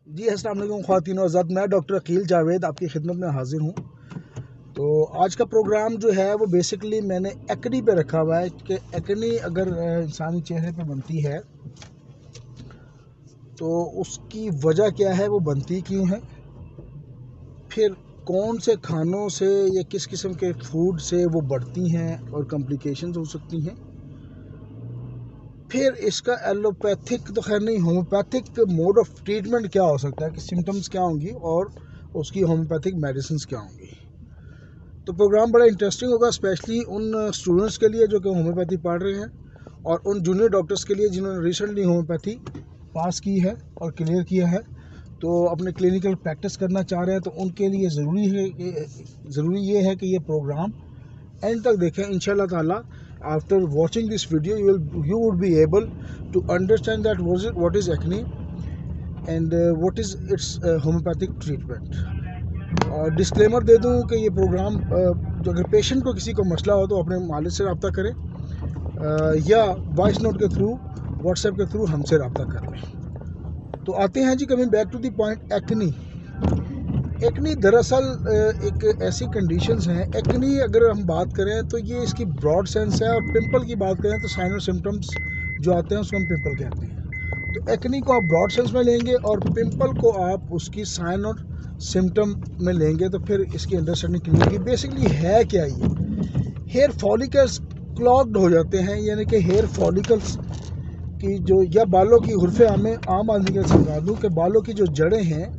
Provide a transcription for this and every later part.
जी अस्सलाम वालेकुम ख़वातीन और हज़रात, मैं डॉक्टर अकील जावेद आपकी खिदमत में हाजिर हूँ। तो आज का प्रोग्राम जो है वो बेसिकली मैंने एक्नी पे रखा हुआ है कि एक्नी अगर इंसानी चेहरे पे बनती है तो उसकी वजह क्या है, वो बनती क्यों है, फिर कौन से खानों से या किस किस्म के फूड से वो बढ़ती हैं और कॉम्प्लिकेशंस हो सकती हैं। फिर इसका एलोपैथिक तो खैर नहीं, होम्योपैथिक मोड ऑफ ट्रीटमेंट क्या हो सकता है कि सिम्टम्स क्या होंगी और उसकी होम्योपैथिक मेडिसिन क्या होंगी। तो प्रोग्राम बड़ा इंटरेस्टिंग होगा, स्पेशली उन स्टूडेंट्स के लिए जो कि होम्योपैथी पढ़ रहे हैं और उन जूनियर डॉक्टर्स के लिए जिन्होंने रिसेंटली होम्योपैथी पास की है और क्लियर किया है, तो अपने क्लिनिकल प्रैक्टिस करना चाह रहे हैं। तो उनके लिए ज़रूरी ये है कि ये प्रोग्राम एंड तक देखें। इंशाल्लाह ताला after watching this video you would be able to understand that what is acne and what is its homeopathic treatment। और डिस्क्लेमर दे दूं कि ये प्रोग्राम जो अगर पेशेंट को किसी को मसला हो तो अपने मालिक से रब्ता करें या वॉइस नोट के थ्रू, व्हाट्सएप के थ्रू हमसे रब्ता कर लें। तो आते हैं जी, coming back to the point, acne. Acne दरअसल एक ऐसी कंडीशंस हैं। एक्नी अगर हम बात करें तो ये इसकी ब्रॉड सेंस है, और पिंपल की बात करें तो साइन और सिम्टम्स जो आते हैं उसको हम पिंपल कहते हैं। तो एक्नी को आप ब्रॉड सेंस में लेंगे और पिंपल को आप उसकी साइन और सिम्टम में लेंगे तो फिर इसकी अंडरस्टैंडिंग क्लियर होगी। बेसिकली है क्या ये, हेयर फॉलिकल्स क्लॉग्ड हो जाते हैं, यानी कि हेयर फॉलिकल्स की जो, या बालों की हुर्फे आम आदमी के समझा दूँ कि बालों की जो जड़ें हैं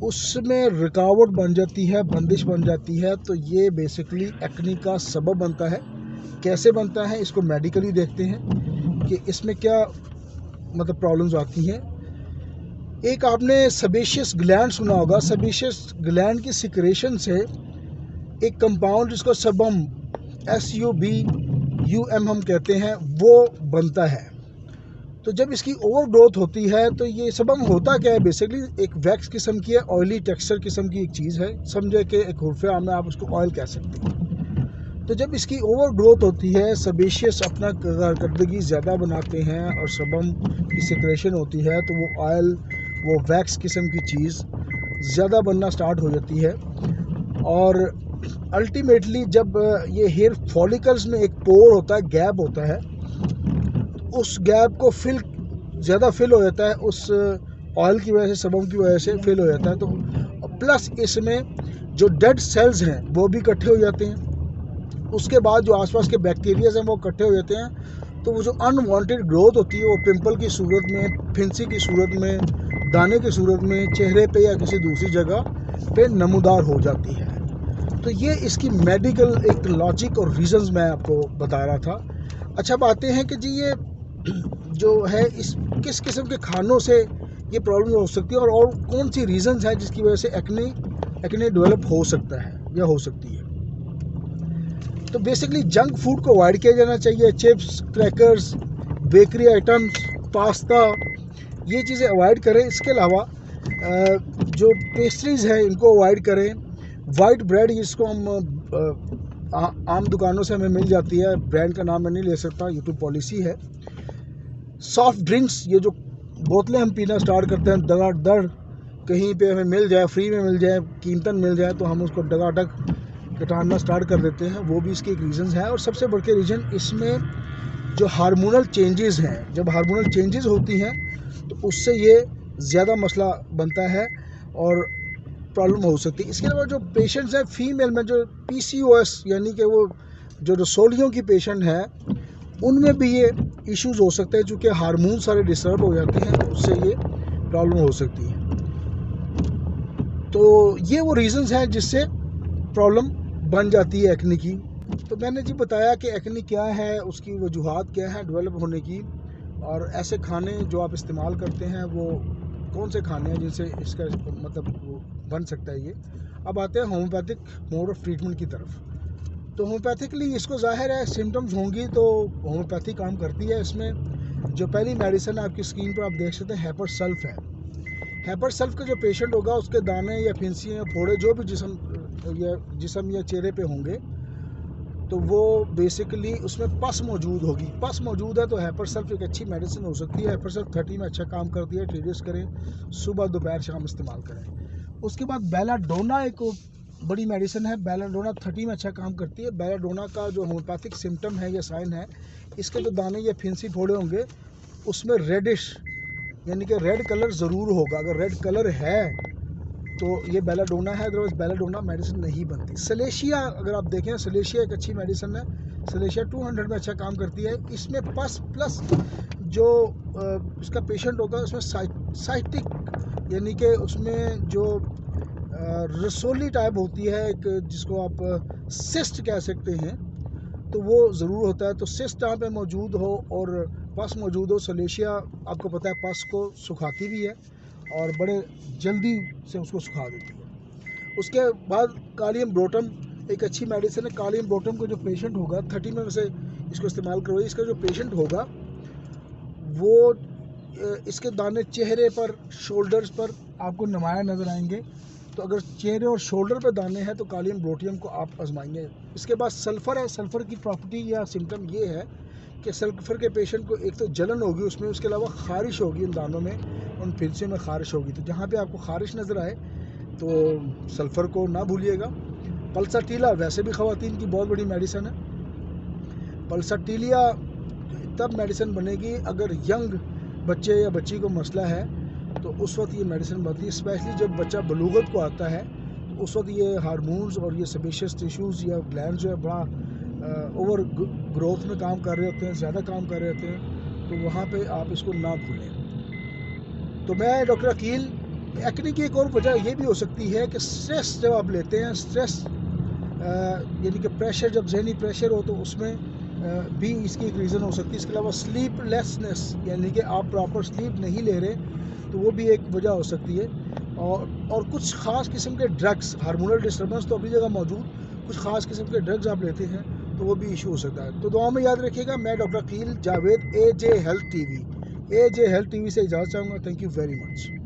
उसमें रुकावट बन जाती है, बंदिश बन जाती है। तो ये बेसिकली एक्नी का सबब बनता है। कैसे बनता है इसको मेडिकली देखते हैं कि इसमें क्या मतलब प्रॉब्लम्स आती हैं। एक आपने सेबेशियस ग्लैंड सुना होगा। सेबेशियस ग्लैंड की सिक्रेशन से एक कंपाउंड जिसको सबम SUBUM हम कहते हैं वो बनता है। तो जब इसकी ओवर ग्रोथ होती है तो ये सबम होता क्या है, बेसिकली एक वैक्स किस्म की है, ऑयली टेक्सचर किस्म की एक चीज़ है, समझे कि एक हुर्फे आम में आप उसको ऑयल कह सकते हैं। तो जब इसकी ओवर ग्रोथ होती है, सेबेशियस अपना कारकर्दगी ज़्यादा बनाते हैं और सबम की सिक्रेशन होती है, तो वो ऑयल, वो वैक्स किस्म की चीज़ ज़्यादा बनना स्टार्ट हो जाती है। और अल्टीमेटली जब ये हेयर फॉलिकल्स में एक पोर होता है, गैप होता है, उस गैप को ज़्यादा फिल हो जाता है, उस ऑयल की वजह से, सबम की वजह से फिल हो जाता है। तो प्लस इसमें जो डेड सेल्स हैं वो भी इकट्ठे हो जाते हैं। उसके बाद जो आसपास के बैक्टीरियाज हैं वो इकट्ठे हो जाते हैं। तो वो जो अनवांटेड ग्रोथ होती है वो पिंपल की सूरत में, फिंसी की सूरत में, दाने की सूरत में, चेहरे पे या किसी दूसरी जगह पे नमूदार हो जाती है। तो ये इसकी मेडिकल एक लॉजिक और रीज़न्स मैं आपको बता रहा था। अच्छा, बातें हैं कि जी ये जो है इस किस किस्म के खानों से ये प्रॉब्लम हो सकती है और कौन सी रीज़न्स हैं जिसकी वजह से एक्ने डेवलप हो सकता है या हो सकती है। तो बेसिकली जंक फूड को अवॉइड किया जाना चाहिए। Chips, crackers, bakery items, pasta, ये चीज़ें अवॉइड करें। इसके अलावा जो पेस्ट्रीज़ हैं इनको अवॉइड करें। वाइट ब्रेड जिसको हम आम दुकानों से हमें मिल जाती है, ब्रांड का नाम मैं नहीं ले सकता, ये तो पॉलिसी है। सॉफ्ट ड्रिंक्स, ये जो बोतलें हम पीना स्टार्ट करते हैं दगादड़, कहीं पे हमें मिल जाए, फ्री में मिल जाए, कीमतन मिल जाए, तो हम उसको डगाडग कटाना स्टार्ट कर देते हैं, वो भी इसके एक रीज़न है। और सबसे बड़ के रीज़न इसमें जो हार्मोनल चेंजेस हैं, जब हार्मोनल चेंजेस होती हैं तो उससे ये ज़्यादा मसला बनता है और प्रॉब्लम हो सकती है। इसके अलावा जो पेशेंट्स हैं फीमेल में, जो PCOS यानी कि वो जो रसोलियों की पेशेंट है, उनमें भी ये इश्यूज हो सकते हैं, चूँकि हार्मोन सारे डिस्टर्ब हो जाते हैं, तो उससे ये प्रॉब्लम हो सकती है। तो ये वो रीज़न्स हैं जिससे प्रॉब्लम बन जाती है एक्ने की। तो मैंने जी बताया कि एक्ने क्या है, उसकी वजूहात क्या है डेवलप होने की, और ऐसे खाने जो आप इस्तेमाल करते हैं वो कौन से खाने हैं जिनसे इसका मतलब वो बन सकता है ये। अब आते हैं होम्योपैथिक मोड ऑफ ट्रीटमेंट की तरफ। तो होम्योपैथिकली इसको ज़ाहिर है सिम्टम्स होंगी तो होम्योपैथी काम करती है। इसमें जो पहली मेडिसिन आपकी स्क्रीन पर आप देख सकते हैं, हेपर सल्फ है। हेपर सल्फ का जो पेशेंट होगा उसके दाने या फिंसी या फोड़े जो भी जिसम या चेहरे पे होंगे, तो वो बेसिकली उसमें पस मौजूद होगी। पस मौजूद है तो हैपरसल्फ एक अच्छी मेडिसिन हो सकती है। हैपरसल्फ 30 में अच्छा काम करती है। ट्रीडिस करें, सुबह दोपहर शाम इस्तेमाल करें। उसके बाद बेलाडोना एक बड़ी मेडिसिन है। बेलाडोना 30 में अच्छा काम करती है। बेलाडोना का जो होम्योपैथिक सिम्टम है या साइन है, इसके जो दाने या फिंसी फोड़े होंगे उसमें रेडिश यानी कि रेड कलर ज़रूर होगा। अगर रेड कलर है तो ये बेलाडोना है, अदरवाइज बेलाडोना मेडिसिन नहीं बनती। सलेशिया अगर आप देखें, सलेशिया एक अच्छी मेडिसिन है। सलेशिया 200 में अच्छा काम करती है। इसमें पस प्लस जो इसका पेशेंट होगा उसमें साइटिक यानी कि उसमें जो रसोली टाइप होती है एक, जिसको आप सिस्ट कह सकते हैं, तो वो ज़रूर होता है। तो सिस्ट जहाँ पे मौजूद हो और पस मौजूद हो, सलेशिया आपको पता है पस को सुखाती भी है और बड़े जल्दी से उसको सुखा देती है। उसके बाद कालियम ब्रोटम एक अच्छी मेडिसिन है। कालियम ब्रोटम को जो पेशेंट होगा 30 में से इसको इस्तेमाल करो। इसका जो पेशेंट होगा वो इसके दाने चेहरे पर, शोल्डर्स पर आपको नुमाया नज़र आएंगे। तो अगर चेहरे और शोल्डर पर दाने हैं तो कालियम ब्रोटियम को आप आजमाएंगे। इसके बाद सल्फ़र है। सल्फ़र की प्रॉपर्टी या सिम्टम ये है कि सल्फ़र के पेशेंट को एक तो जलन होगी उसमें, उसके अलावा ख़ारिश होगी उन दानों में, उन फिंसियों में ख़ारिश होगी। तो जहाँ पे आपको ख़ारिश नज़र आए तो सल्फ़र को ना भूलिएगा। पल्साटीला वैसे भी ख़वातीन की बहुत बड़ी मेडिसिन है। पल्साटीलिया तब मेडिसिन बनेगी अगर यंग बच्चे या बच्ची को मसला है, तो उस वक्त ये मेडिसिन बनती है। स्पेशली जब बच्चा बलूगत को आता है तो उस वक्त ये हार्मोन्स और ये सेबेशियस टिश्यूज़ या ग्लैंड जो है बड़ा ओवर ग्रोथ में काम कर रहे होते हैं, ज़्यादा काम कर रहे होते हैं, तो वहाँ पे आप इसको ना भूलें। तो मैं डॉक्टर अकील, एक्ने की एक और वजह ये भी हो सकती है कि स्ट्रेस जब आप लेते हैं, स्ट्रेस यानी कि प्रेशर, जब जहनी प्रेशर हो तो उसमें भी इसकी एक रीज़न हो सकती है। इसके अलावा स्लीपलेसनेस यानी कि आप प्रॉपर स्लीप नहीं ले रहे, तो वो भी एक वजह हो सकती है। और कुछ ख़ास किस्म के ड्रग्स, हार्मोनल डिस्टर्बेंस तो अपनी जगह मौजूद, कुछ ख़ास किस्म के ड्रग्स आप लेते हैं तो वो भी इशू हो सकता है। तो दुआ में याद रखिएगा। मैं doctor Akeel Javed, AJ health TV से इजाज़त चाहूँगा। Thank you very much.